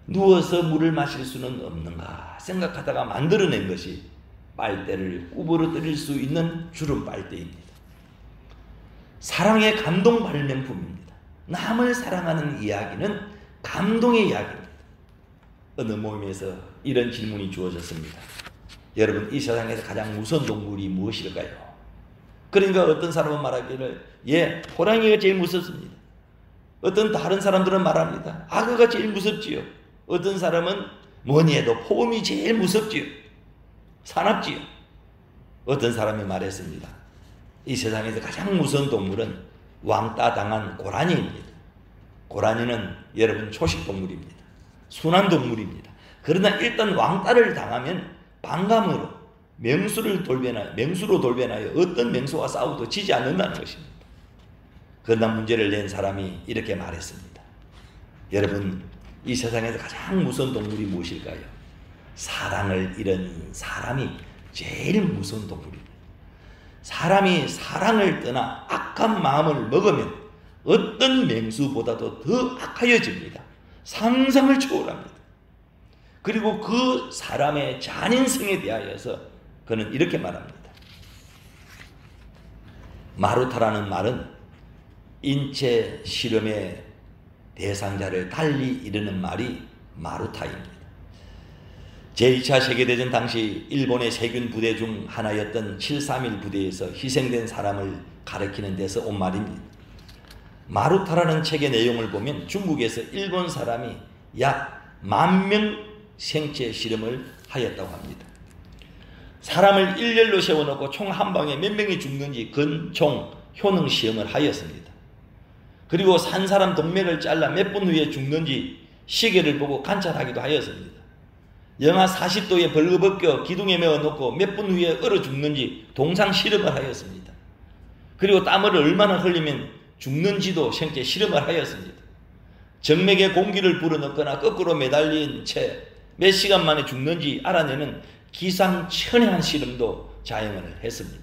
누워서 물을 마실 수는 없는가 생각하다가 만들어낸 것이 빨대를 구부러뜨릴 수 있는 주름 빨대입니다. 사랑의 감동 발명품입니다. 남을 사랑하는 이야기는 감동의 이야기입니다. 어느 모임에서 이런 질문이 주어졌습니다. 여러분, 이 세상에서 가장 무서운 동물이 무엇일까요? 그러니까 어떤 사람은 말하기를 호랑이가 제일 무섭습니다. 어떤 다른 사람들은 말합니다. 악어가 제일 무섭지요. 어떤 사람은 뭐니 해도 포범이 제일 무섭지요. 사납지요. 어떤 사람이 말했습니다. 이 세상에서 가장 무서운 동물은 왕따 당한 고라니입니다. 고라니는 여러분 초식동물입니다. 순한 동물입니다. 그러나 일단 왕따를 당하면 반감으로 맹수로 돌변하여 어떤 맹수와 싸워도 지지 않는다는 것입니다. 그러나 문제를 낸 사람이 이렇게 말했습니다. 여러분, 이 세상에서 가장 무서운 동물이 무엇일까요? 사랑을 잃은 사람이 제일 무서운 동물입니다. 사람이 사랑을 떠나 악한 마음을 먹으면 어떤 맹수보다도 더 악하여집니다. 상상을 초월합니다. 그리고 그 사람의 잔인성에 대하여서 그는 이렇게 말합니다. 마루타라는 말은 인체 실험의 대상자를 달리 이르는 말이 마루타입니다. 제2차 세계대전 당시 일본의 세균 부대 중 하나였던 731 부대에서 희생된 사람을 가리키는 데서 온 말입니다. 마루타라는 책의 내용을 보면 중국에서 일본 사람이 약 10,000명 생체 실험을 하였다고 합니다. 사람을 일렬로 세워놓고 총 한 방에 몇 명이 죽는지 근총 효능 시험을 하였습니다. 그리고 산 사람 동맥을 잘라 몇 분 후에 죽는지 시계를 보고 관찰하기도 하였습니다. 영하 40도에 벌거벗겨 기둥에 메어놓고 몇 분 후에 얼어 죽는지 동상 실험을 하였습니다. 그리고 땀을 얼마나 흘리면 죽는지도 생체 실험을 하였습니다. 정맥에 공기를 불어넣거나 거꾸로 매달린 채 몇 시간 만에 죽는지 알아내는 기상천외한 실험도 자행을 했습니다.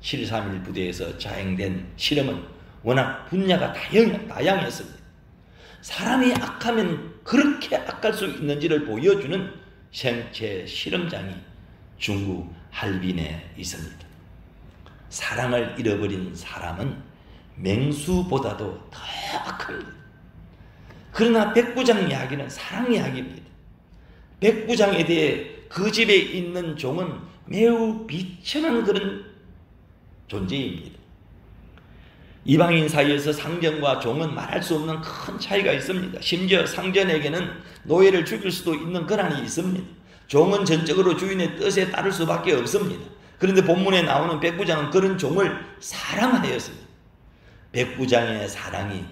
731 부대에서 자행된 실험은 워낙 분야가 다양했습니다. 사람이 악하면 그렇게 악할 수 있는지를 보여주는 생체 실험장이 중국 할빈에 있습니다. 사랑을 잃어버린 사람은 맹수보다도 더 악합니다. 그러나 백부장 이야기는 사랑 이야기입니다. 백부장에 대해 그 집에 있는 종은 매우 비천한 그런 존재입니다. 이방인 사이에서 상전과 종은 말할 수 없는 큰 차이가 있습니다. 심지어 상전에게는 노예를 죽일 수도 있는 권한이 있습니다. 종은 전적으로 주인의 뜻에 따를 수밖에 없습니다. 그런데 본문에 나오는 백부장은 그런 종을 사랑하였습니다. 백부장의 사랑이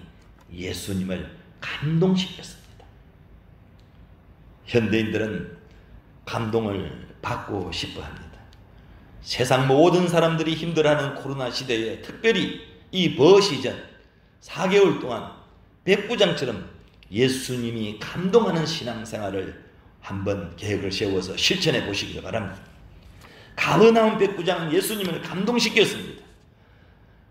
예수님을 감동시켰습니다. 현대인들은 감동을 받고 싶어 합니다. 세상 모든 사람들이 힘들어하는 코로나 시대에 특별히 이 버시전 4개월 동안 백부장처럼 예수님이 감동하는 신앙생활을 한번 계획을 세워서 실천해 보시기를 바랍니다. 가버나움 백부장은 예수님을 감동시켰습니다.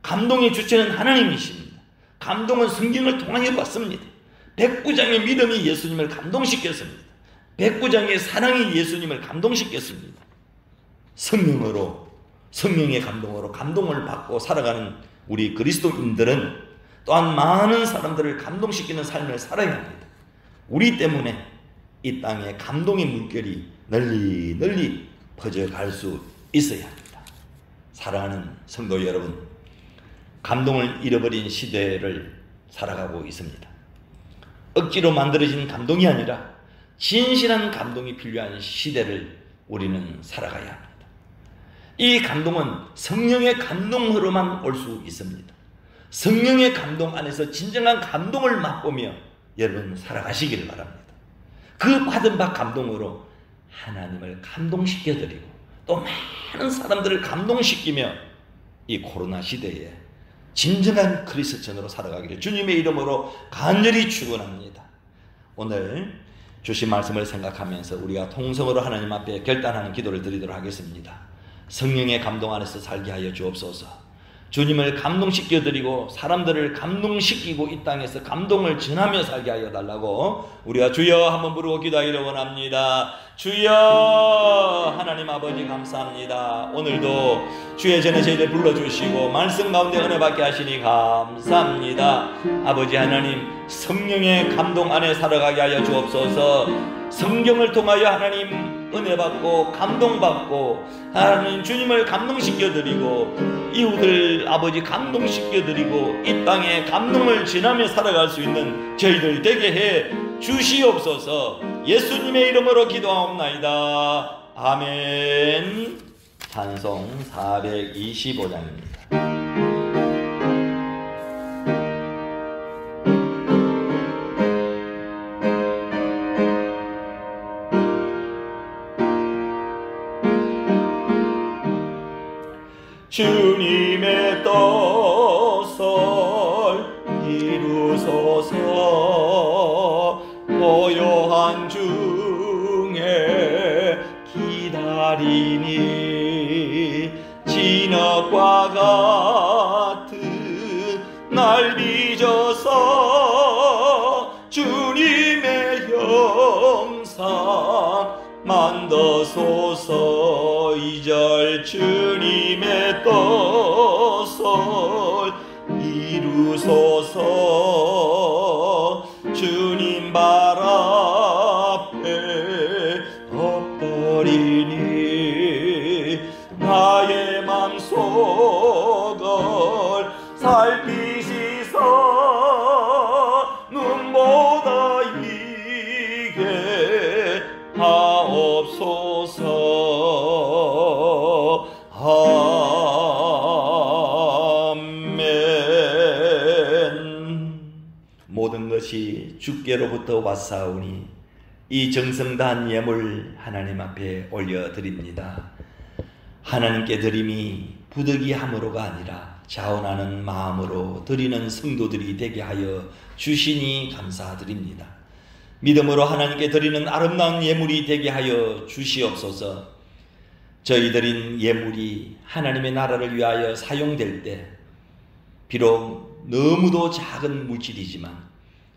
감동의 주체는 하나님이십니다. 감동은 성경을 통하여 받습니다. 백부장의 믿음이 예수님을 감동시켰습니다. 백부장의 사랑이 예수님을 감동시켰습니다. 성령의 감동으로 감동을 받고 살아가는 우리 그리스도인들은 또한 많은 사람들을 감동시키는 삶을 살아야 합니다. 우리 때문에 이 땅에 감동의 물결이 널리 널리 퍼져갈 수 있어야 합니다. 사랑하는 성도 여러분, 감동을 잃어버린 시대를 살아가고 있습니다. 억지로 만들어진 감동이 아니라 진실한 감동이 필요한 시대를 우리는 살아가야 합니다. 이 감동은 성령의 감동으로만 올 수 있습니다. 성령의 감동 안에서 진정한 감동을 맛보며 여러분 살아가시기를 바랍니다. 그 받은 바 감동으로 하나님을 감동시켜드리고 또 많은 사람들을 감동시키며 이 코로나 시대에 진정한 그리스도인으로 살아가기를 주님의 이름으로 간절히 축원합니다. 오늘 주신 말씀을 생각하면서 우리가 통성으로 하나님 앞에 결단하는 기도를 드리도록 하겠습니다. 성령의 감동 안에서 살게 하여 주옵소서. 주님을 감동시켜드리고 사람들을 감동시키고 이 땅에서 감동을 전하며 살게 하여 달라고 우리가 주여 한번 부르고 기도하기를 원합니다. 주여 하나님 아버지 감사합니다. 오늘도 주의 전에 저희를 불러주시고 말씀 가운데 은혜 받게 하시니 감사합니다. 아버지 하나님, 성령의 감동 안에 살아가게 하여 주옵소서. 성경을 통하여 하나님 은혜 받고 감동 받고 하나님 주님을 감동시켜 드리고 이웃을 아버지 감동시켜 드리고 이 땅에 감동을 전하며 살아갈 수 있는 저희들 되게 해 주시옵소서. 예수님의 이름으로 기도하옵나이다. 아멘. 찬송 425장입니다. 주님의 뜻을 이루소서. 고요한 중에 기다리니 진흙과 같은 날 빚어서 주님의 형상 만드소서. 이절 주님의 뜻을 이루소서. 주님 발 앞에 엎드리니 나의 맘속을 살피시사 눈보다 이게 하옵소서. 아멘. 모든 것이 주께로부터 왔사오니 이 정성다한 예물 하나님 앞에 올려드립니다. 하나님께 드림이 부득이함으로가 아니라 자원하는 마음으로 드리는 성도들이 되게 하여 주시니 감사드립니다. 믿음으로 하나님께 드리는 아름다운 예물이 되게 하여 주시옵소서. 저희 드린 예물이 하나님의 나라를 위하여 사용될 때 비록 너무도 작은 물질이지만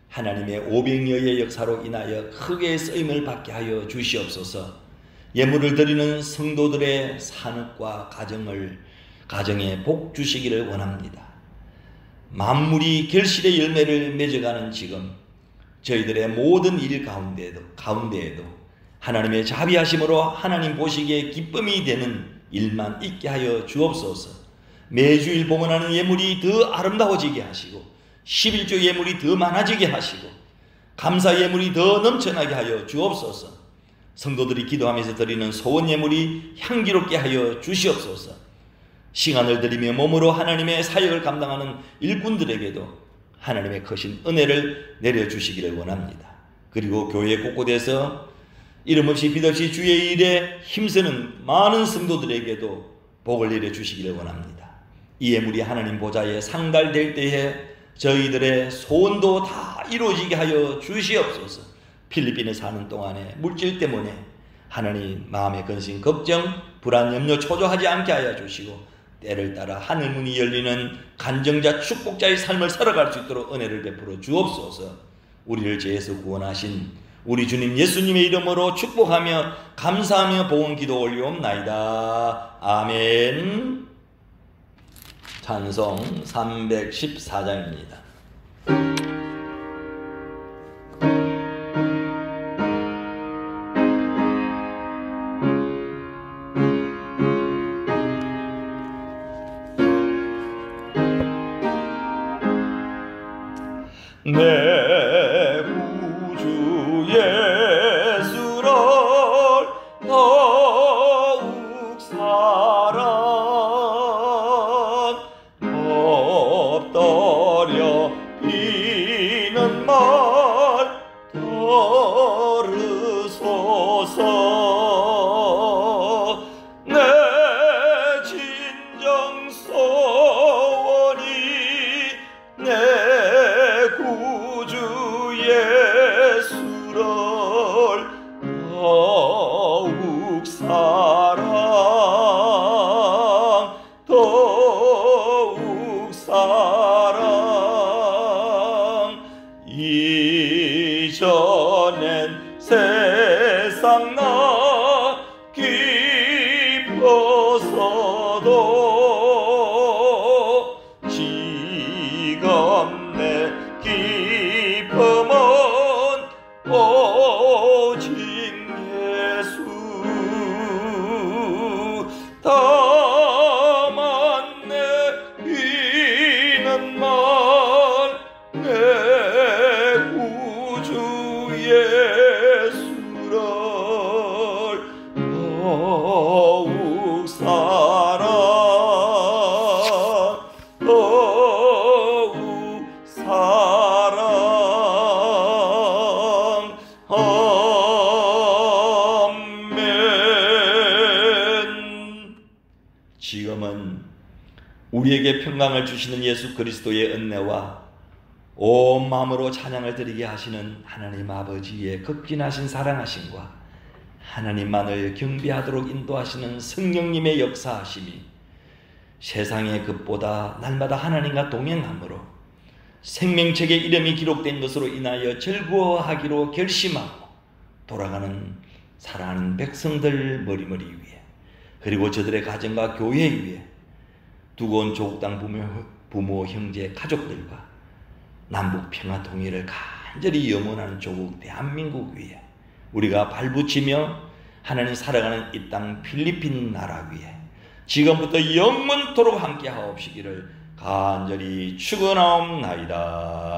하나님의 500여의 역사로 인하여 크게 쓰임을 받게 하여 주시옵소서. 예물을 드리는 성도들의 산업과 가정에 복 주시기를 원합니다. 만물이 결실의 열매를 맺어가는 지금 저희들의 모든 일 가운데에도 하나님의 자비하심으로 하나님 보시기에 기쁨이 되는 일만 있게 하여 주옵소서. 매주일 봉헌하는 예물이 더 아름다워지게 하시고 11조 예물이 더 많아지게 하시고 감사 예물이 더 넘쳐나게 하여 주옵소서. 성도들이 기도하면서 드리는 소원 예물이 향기롭게 하여 주시옵소서. 시간을 들이며 몸으로 하나님의 사역을 감당하는 일꾼들에게도 하나님의 크신 은혜를 내려주시기를 원합니다. 그리고 교회 곳곳에서 이름 없이 빛 없이 주의 일에 힘쓰는 많은 성도들에게도 복을 내려주시기를 원합니다. 이 예물이 하나님 보좌에 상달될 때에 저희들의 소원도 다 이루어지게 하여 주시옵소서. 필리핀에 사는 동안에 물질 때문에 하나님 마음의 근심, 걱정, 불안, 염려, 초조하지 않게 하여 주시고 때를 따라 하늘문이 열리는 간정자, 축복자의 삶을 살아갈 수 있도록 은혜를 베풀어 주옵소서. 우리를 죄에서 구원하신 우리 주님 예수님의 이름으로 축복하며 감사하며 봉헌 기도 올리옵나이다. 아멘. 찬송 314장입니다. 내 구주 예수를 더욱 사랑 엎드려 비는 말 들으소서. 내 진정 소원이 내 구주 예수를 더욱 사랑 더욱 사랑. 이전엔 세상 나 기뻐서도 지금 내 기쁨은 오직 예수. 다만 내 비는 말 내 구주 예수를 더욱 사랑 더욱 사랑. 아멘. 지금은 우리에게 평강을 주시는 예수 그리스도의 은혜와 온 마음으로 찬양을 드리게 하시는 하나님 아버지의 극진하신 사랑하심과 하나님만을 경배하도록 인도하시는 성령님의 역사하심이 세상의 것보다 날마다 하나님과 동행함으로 생명책의 이름이 기록된 것으로 인하여 즐거워하기로 결심하고 돌아가는 사랑하는 백성들 머리머리 위에, 그리고 저들의 가정과 교회 위에, 두고 온 조국 땅 부모 형제 가족들과 남북 평화 통일을 간절히 염원하는 조국 대한민국 위에, 우리가 발붙이며 하나님 살아가는 이 땅 필리핀 나라 위에 지금부터 영원토록 함께 하옵시기를 간절히 축원하옵나이다.